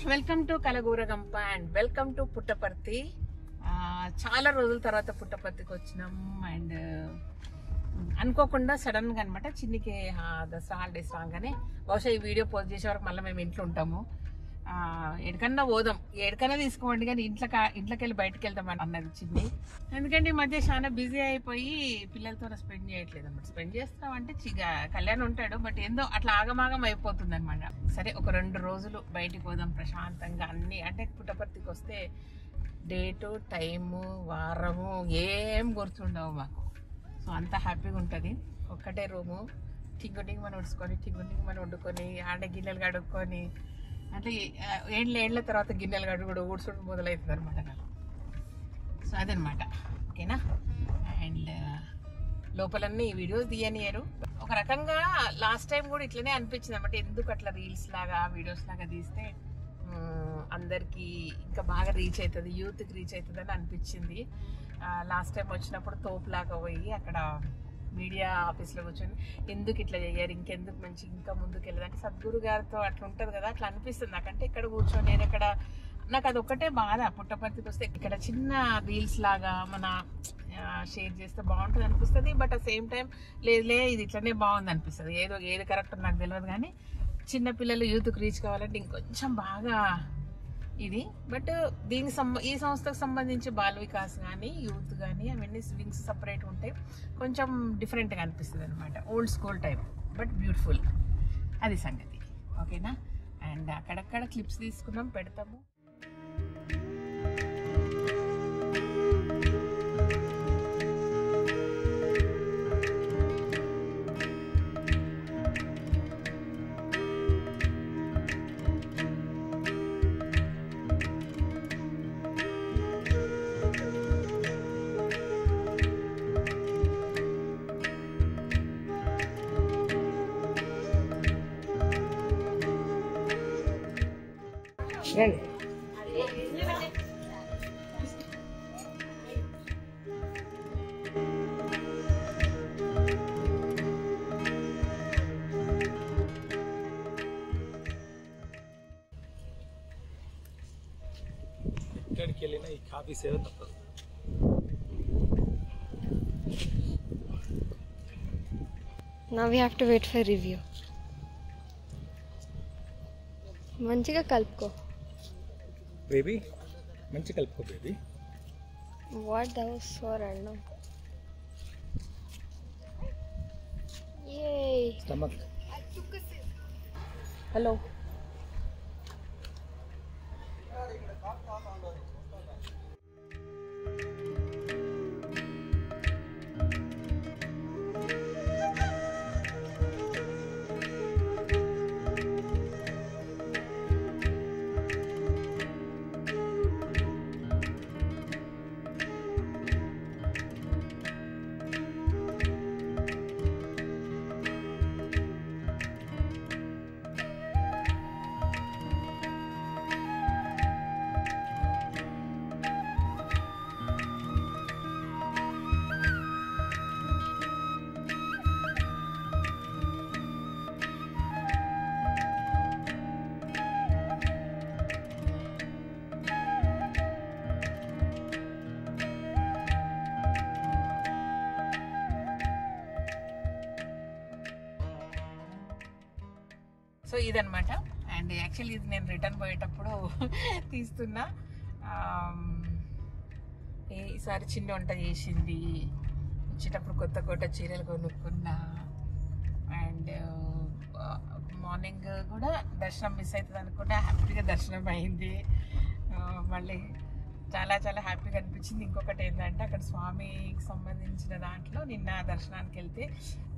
Welcome to Kalagooragampa and welcome to Puttaparthi. చాలా రోజుల తర్వాత పుట్టపర్తికి వచ్చినాం అండ్ అనుకోకుండా సడన్ గా అనమాట చిన్నికి దసరా హాలిడేస్ రాగానే బహుశా ఈ వీడియో పోస్ట్ చేసే వరకు మళ్ళీ మేము ఇంట్లో ఉంటాము. ఎక్కడికన్నా పోదాం, ఎక్కడికైనా తీసుకోండి కానీ ఇంట్లోకి వెళ్ళి బయటకు వెళ్తామని అన్నది చిన్ని. ఎందుకంటే ఈ మధ్య చాలా బిజీ అయిపోయి పిల్లలతో స్పెండ్ చేయట్లేదు అనమాట. స్పెండ్ చేస్తామంటే కళ్యాణ్ ఉంటాడు, బట్ ఏందో అట్లా ఆగమాగం అయిపోతుంది అనమాట. సరే ఒక 2 రోజులు బయటికి పోదాం ప్రశాంతంగా. అన్ని అంటే పుట్టపర్తికి వస్తే డేటు, టైము, వారము ఏం గుర్తుండవు మాకు. సో అంత హ్యాపీగా ఉంటుంది. ఒక్కటే రూము, టింగుటింగ్ మనం ఉడుచుకొని టింగుటింగ్ మనం వండుకొని ఆడ గిన్నెలు కడుక్కొని అంటే ఏళ్ళ తర్వాత గిన్నెలు గడ్డు కూడా ఊడ్చుడు మొదలవుతుంది అనమాట నాకు. సో అదనమాట, ఓకేనా. అండ్ లోపలన్నీ వీడియోస్ తీయనియరు. ఒక రకంగా లాస్ట్ టైం కూడా ఇట్లనే అనిపించింది అనమాట. ఎందుకు అట్లా రీల్స్ లాగా వీడియోస్ లాగా తీస్తే అందరికి ఇంకా బాగా రీచ్ అవుతుంది, యూత్కి రీచ్ అవుతుంది అని అనిపించింది. లాస్ట్ టైం వచ్చినప్పుడు తోపులాగా పోయి అక్కడ మీడియా ఆఫీస్లో కూర్చొని ఎందుకు ఇట్లా చేయరు, ఇంకెందుకు మంచి ఇంకా ముందుకు వెళ్ళదంటే సద్గురు గారితో అట్లా ఉంటుంది కదా, అట్లా అనిపిస్తుంది నాకంటే. ఇక్కడ కూర్చొని నేను ఇక్కడ నాకు అది ఒక్కటే బాధ. పుట్టపర్తికి వస్తే ఇక్కడ చిన్న రీల్స్ లాగా మన షేర్ చేస్తే బాగుంటుంది అనిపిస్తుంది. బట్ అట్ సేమ్ టైం లేదులే ఇది ఇట్లనే బాగుంది అనిపిస్తుంది. ఏది కరెక్ట్ నాకు తెలియదు కానీ చిన్నపిల్లలు యూత్కి రీచ్ కావాలంటే ఇంకొంచెం బాగా ఇది. బట్ దీనికి ఈ సంస్థకు సంబంధించి బాల వికాస్ కానీ యూత్ కానీ అవన్నీ వింగ్స్ సపరేట్ ఉంటాయి. కొంచెం డిఫరెంట్గా అనిపిస్తుంది అనమాట. Old school type but beautiful, అది సంగతి, ఓకేనా. అండ్ అక్కడక్కడ క్లిప్స్ తీసుకున్నాం, పెడతాము. ఎక్కడికి వెళ్ళినా ఈ కాఫీ సేవ తప్పదు. Now we have to wait for review. మంచిగా కలుపుకో బేబీ, మంచి కలుపుకో baby. What that was so random. Yay. Stomach. Hello, so ఇదనమాట. అండ్ యాక్చువల్లీ ఇది నేను రిటర్న్ పోయేటప్పుడు తీస్తున్నా. ఈసారి చిన్న వంట చేసింది, వచ్చేటప్పుడు కొత్త చీరలు కొనుక్కున్నా. అండ్ మార్నింగ్ కూడా దర్శనం మిస్ అవుతుంది అనుకుంటే హ్యాపీగా దర్శనం అయింది. మళ్ళీ చాలా చాలా హ్యాపీగా అనిపించింది. ఇంకొకటి ఏంటంటే అక్కడ స్వామికి సంబంధించిన దాంట్లో నిన్న దర్శనానికి వెళ్తే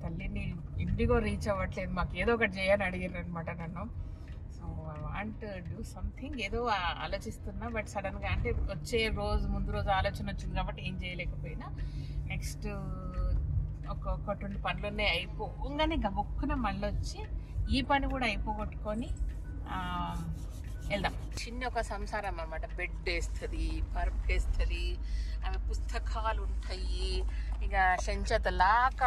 తల్లిని ఇండిగో రీచ్ అవ్వట్లేదు, మాకు ఏదో ఒకటి చేయని అడిగారు అనమాట నన్ను. So I want do something, ఏదో ఆలోచిస్తున్నా. బట్ సడన్గా అంటే వచ్చే ముందు రోజు ఆలోచన వచ్చింది కాబట్టి ఏం చేయలేకపోయినా. నెక్స్ట్ ఒక్కొక్కటి 2 పనులు ఉన్నాయి, అయిపోగానే గబుక్కున మళ్ళీ వచ్చి ఈ పని కూడా అయిపోగొట్టుకొని వెళ్దాం. చిన్న ఒక సంసారం అన్నమాట. బెడ్ వేస్తుంది, పరుపు వేస్తుంది, ఆమె పుస్తకాలు ఉంటాయి, ఇక చెంచతలాక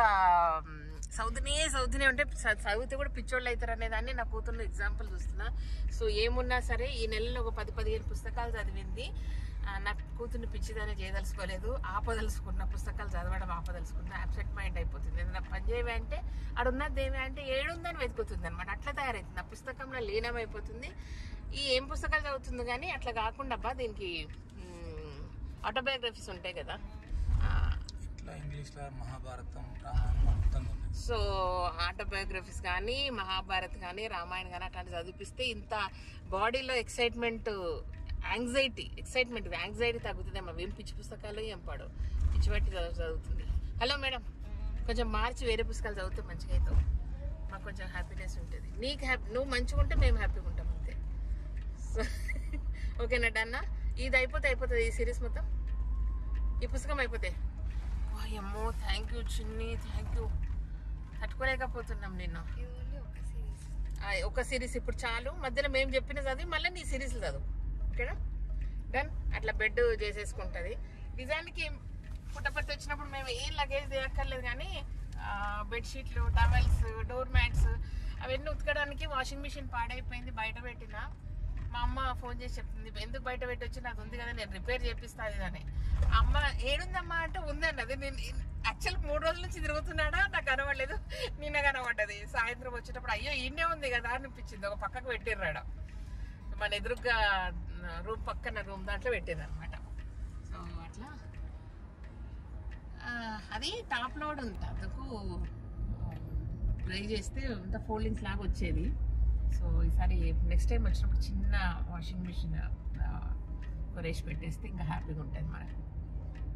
చదువుతూనే ఉంటే చదివితే కూడా పిచ్చోళ్ళు అవుతారు అనే దాన్ని నా కూతుర్లో ఎగ్జాంపుల్ చూస్తున్నా. సో ఏమున్నా సరే ఈ నెలలో ఒక 10-15 పుస్తకాలు చదివింది. నా కూతుర్ని పిచ్చిదానే చేయదలుచుకోలేదు, ఆపదలుచుకున్న పుస్తకాలు చదవడం ఆపదలుచుకున్న. అప్సెట్ మైండ్ అయిపోతుంది. ఏదైనా పని చేయవే అంటే ఆడున్నది ఏమి అంటే ఏడుందని వెతుకుతుంది అనమాట. అట్లా తయారవుతుంది, ఆ పుస్తకంలో లీనమైపోతుంది. ఈ ఏం పుస్తకాలు చదువుతుంది కానీ అట్లా కాకుండా అబ్బా దీనికి ఆటోబయోగ్రఫీస్ ఉంటాయి కదా, ఇంగ్లీష్లో మహాభారతం రామాయణం. సో ఆటోబయోగ్రఫీస్ కానీ మహాభారత్ కానీ రామాయణం కానీ అట్లాంటి చదివిపిస్తే ఇంత బాడీలో యాంగ్జైటీ తగ్గుతుంది. అమ్మ ఏం పిచ్చి పుస్తకాలు ఏం పాడు పిచ్చి పట్టి చదువుతుంది. హలో మేడం, కొంచెం మార్చి వేరే పుస్తకాలు చదివితే మంచిగా అవుతావు, మాకు కొంచెం హ్యాపీనెస్ ఉంటుంది. నీకు నువ్వు మంచిగా ఉంటే మేము హ్యాపీగా ఉంటాం అంతే. సో ఓకేనా అన్న, ఇది అయిపోతుంది ఈ సిరీస్ మొత్తం, ఈ పుస్తకం అయిపోతే. అమ్మో థ్యాంక్ యూ చిన్ని, థ్యాంక్ యూ. తట్టుకోలేకపోతున్నాం నిన్ను. ఒక సిరీస్ ఇప్పుడు చాలు, మధ్యలో మేము చెప్పిన చదివి మళ్ళీ నీ సిరీస్లు చదువు. ఓకేనా, డన్. అట్లా బెడ్ చేసేసుకుంటుంది. నిజానికి పుట్టపర్తి వచ్చినప్పుడు మేము ఏం లగేజ్ తీయక్కర్లేదు కానీ బెడ్షీట్లు, టవల్స్, డోర్ మ్యాట్స్ అవన్నీ ఉతకడానికి వాషింగ్ మిషన్ పాడైపోయింది, బయట పెట్టిన. మా అమ్మ ఫోన్ చేసి చెప్తుంది, ఎందుకు బయట పెట్టి వచ్చి నాకు ఉంది కదా నేను రిపేర్ చేపిస్తాను అని. అమ్మ ఏడుందమ్మా అంటే ఉందండి. అది నేను యాక్చువల్ 3 రోజుల నుంచి తిరుగుతున్నాడా, నాకు కనబడలేదు. నిన్న కనబడ్డది. సాయంత్రం వచ్చేటప్పుడు అయ్యో ఈయనే ఉంది కదా అనిపించింది. ఒక పక్కకు పెట్టిర్రాడు, మన ఎదురుగా రూమ్ పక్కన రూమ్ దాంట్లో పెట్టేది అనమాట. సో అట్లా అది టాప్ లోడ్ ఉంది, అందుకు ట్రై చేస్తే అంత ఫోల్డింగ్స్ లాగా వచ్చేది. సో ఈసారి నెక్స్ట్ టైం వచ్చినప్పుడు చిన్న వాషింగ్ మిషన్ కొరేసి పెట్టేస్తే ఇంకా హ్యాపీగా ఉంటుంది మనకు.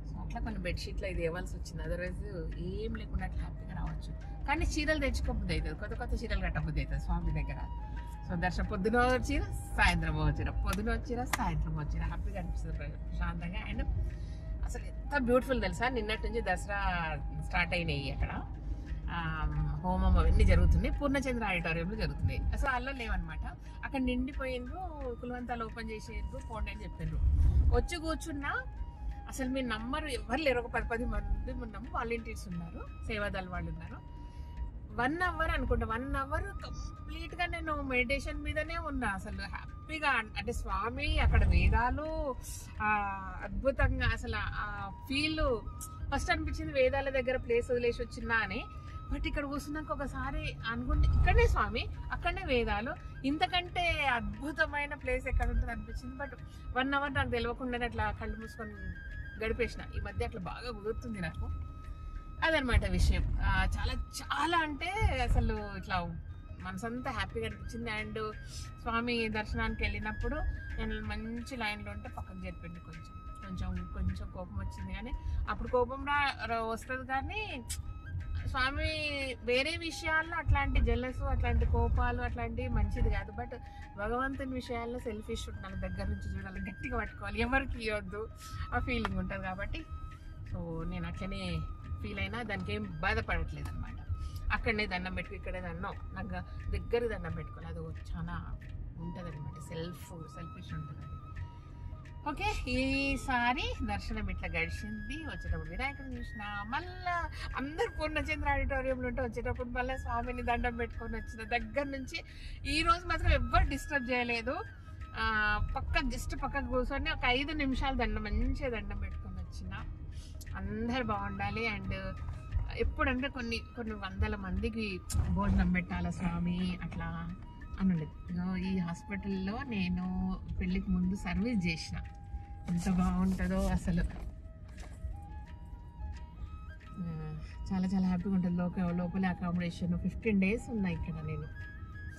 సో అట్లా కొన్ని బెడ్షీట్లు ఇది ఇవ్వాల్సి వచ్చింది, అదర్వైజ్ ఏం లేకుండా అట్లా హ్యాపీగా రావచ్చు. కానీ చీరలు తెచ్చుకోబుద్ది అవుతుంది, కొత్త చీరలు కట్టబుద్ది అవుతుంది స్వామి దగ్గర. సో దర్శనం పొద్దున చీర, సాయంత్రం చీర, పొద్దున చీర, సాయంత్రం చీర, హ్యాపీగా అనిపిస్తుంది ప్రశాంతంగా. అండ్ అసలు ఎంత బ్యూటిఫుల్ తెలుసా, నిన్నటి నుంచి దసరా స్టార్ట్ అయినాయి. అక్కడ హోమం అవన్నీ జరుగుతున్నాయి, పూర్ణచంద్ర ఆడిటోరియంలో జరుగుతున్నాయి. అసలు అల్లో లేవన్నమాట. అక్కడ నిండిపోయిండ్రు, కులవంతాలు ఓపెన్ చేసేందుకు పోండి అని చెప్పారు. వచ్చి కూర్చున్నా అసలు మీ నంబర్ ఎవరు లేరు, ఒక 10 మంది ఉన్నాము. వాలంటీర్స్ ఉన్నారు, సేవాదళ వాళ్ళు ఉన్నారు. 1 అవర్ అనుకుంటా, 1 అవర్ కంప్లీట్ గా నేను మెడిటేషన్ మీదనే ఉన్నా. అసలు హ్యాపీగా, అంటే స్వామి అక్కడ వేదాలు అద్భుతంగా, అసలు ఆ ఫీల్ ఫస్ట్ అనిపించింది వేదాల దగ్గర ప్లేస్ వదిలేసి వచ్చినా అని. బట్ ఇక్కడ కూర్చున్నాక ఒకసారి అనుకుంటే ఇక్కడనే స్వామి, అక్కడనే వేదాలు, ఇంతకంటే అద్భుతమైన ప్లేస్ ఎక్కడ ఉంటుంది అనిపించింది. బట్ 1 అవర్ నాకు తెలియకుండానే అట్లా కళ్ళు మూసుకొని గడిపేసిన. ఈ మధ్య అట్లా బాగా కుదురుతుంది నాకు. అదనమాట విషయం. చాలా చాలా అంటే అసలు ఇట్లా మనసంతా హ్యాపీగా అనిపించింది. అండ్ స్వామి దర్శనానికి వెళ్ళినప్పుడు నేను మంచి లైన్లో ఉంటే పక్కకు జరిపిండి కొంచెం కోపం వచ్చింది. కానీ అప్పుడు కోపం వస్తుంది కానీ స్వామి వేరే విషయాల్లో అట్లాంటి జెల్లస్, అట్లాంటి కోపాలు అట్లాంటివి మంచిది కాదు. బట్ భగవంతుని విషయాల్లో సెల్ఫిష్ ఉండాలి, దగ్గర నుంచి చూడాలి, గట్టిగా పట్టుకోవాలి, ఎవరికి ఇవ్వద్దు, ఆ ఫీలింగ్ ఉంటుంది. కాబట్టి సో నేను అట్లనే ఫీల్ అయినా దానికి ఏం బాధపడట్లేదు అనమాట. అక్కడనే దండం పెట్టుకు, ఇక్కడే దండం, నాకు దగ్గర దండం పెట్టుకోవాలి, అది చాలా ఉంటుంది అనమాట, సెల్ఫిష్ ఉంటుంది. ఓకే, ఈసారి దర్శనం ఇట్లా గడిచింది. వచ్చేటప్పుడు వినాయకుడిని చూసిన, మళ్ళా అందరు పూర్ణచంద్ర ఆడిటోరియంలో ఉంటే వచ్చేటప్పుడు మళ్ళీ స్వామిని దండం పెట్టుకొని వచ్చిన. దగ్గర నుంచి ఈ రోజు మాత్రం ఎవ్వరు డిస్టర్బ్ చేయలేదు. జస్ట్ పక్కకు కూర్చొని ఒక 5 నిమిషాలు మంచిగా దండం పెట్టుకొని వచ్చిన. అందరు బాగుండాలి. అండ్ ఎప్పుడంటే కొన్ని వందల మందికి భోజనం పెట్టాలా స్వామి అట్లా అని ఉండేది. ఈ హాస్పిటల్లో నేను పెళ్ళికి ముందు సర్వీస్ చేసిన, ఎంత బాగుంటుందో అసలు. చాలా చాలా హ్యాపీగా ఉంటుంది. లోపల అకామిడేషన్ 15 days ఉన్నాయి ఇక్కడ. నేను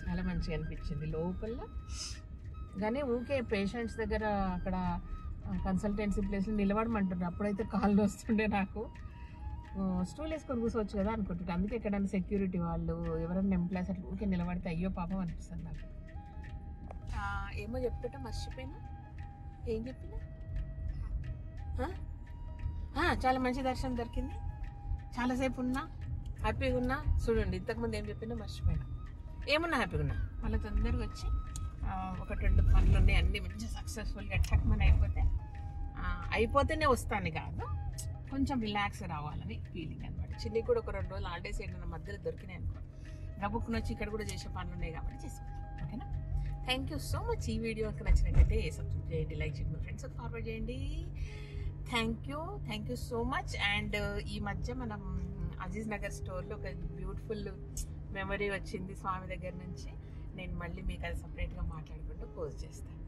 చాలా మంచిగా అనిపించింది లోపల. కానీ ఊకే పేషెంట్స్ దగ్గర అక్కడ కన్సల్టెన్సీ ప్లేస్లో నిలబడమంటున్నారు. అప్పుడైతే కాళ్ళు వస్తుండే నాకు. స్టూల్ వేసుకొని కూర్చోవచ్చు కదా అనుకుంటున్నాను. అందుకే ఎక్కడైనా సెక్యూరిటీ వాళ్ళు ఎవరైనా ఎంప్లాయీస్ అట్లా ఊరికే నిలబడితే అయ్యో పాపం అనిపిస్తుంది నాకు. ఏమో చెప్తుంటే మర్చిపోయినా, ఏం చెప్పినా. చాలా మంచి దర్శనం దొరికింది, చాలాసేపు ఉన్నా, హ్యాపీగా ఉన్నా. చూడండి ఇంతకుముందు ఏం చెప్పినా మర్చిపోయినా. ఏమున్నా హ్యాపీగా ఉన్నా. మళ్ళీ తొందరగా వచ్చి 1-2 పనులు ఉన్నాయి, అన్నీ మంచిగా సక్సెస్ఫుల్గా టక్మని అయిపోతేనే వస్తాను కాదు, కొంచెం రిలాక్స్ రావాలని ఫీలింగ్ అనమాట. చిన్నకి కూడా ఒక 2 రోజులు హాలిడేస్ ఏంటన్నా మధ్యలో దొరికినాయి అనుకో, గబుక్కుని వచ్చి ఇక్కడ కూడా చేసే పనులు ఉన్నాయి కాబట్టి చేసుకుంటాం. ఓకేనా? Thank you so much. ఈ వీడియోకి నచ్చినట్లయితే సబ్స్క్రైబ్ చేయండి, లైక్ చేయండి, మీ ఫ్రెండ్స్కి ఫార్వర్డ్ చేయండి. Thank you so much. And ఈ మధ్య మనం అజీజ్ నగర్ స్టోర్లో ఒక బ్యూటిఫుల్ మెమరీ వచ్చింది స్వామి దగ్గర నుంచి. నేను మళ్ళీ మీకు అది సపరేట్గా మాట్లాడుకుంటూ పోస్ట్ చేస్తాను.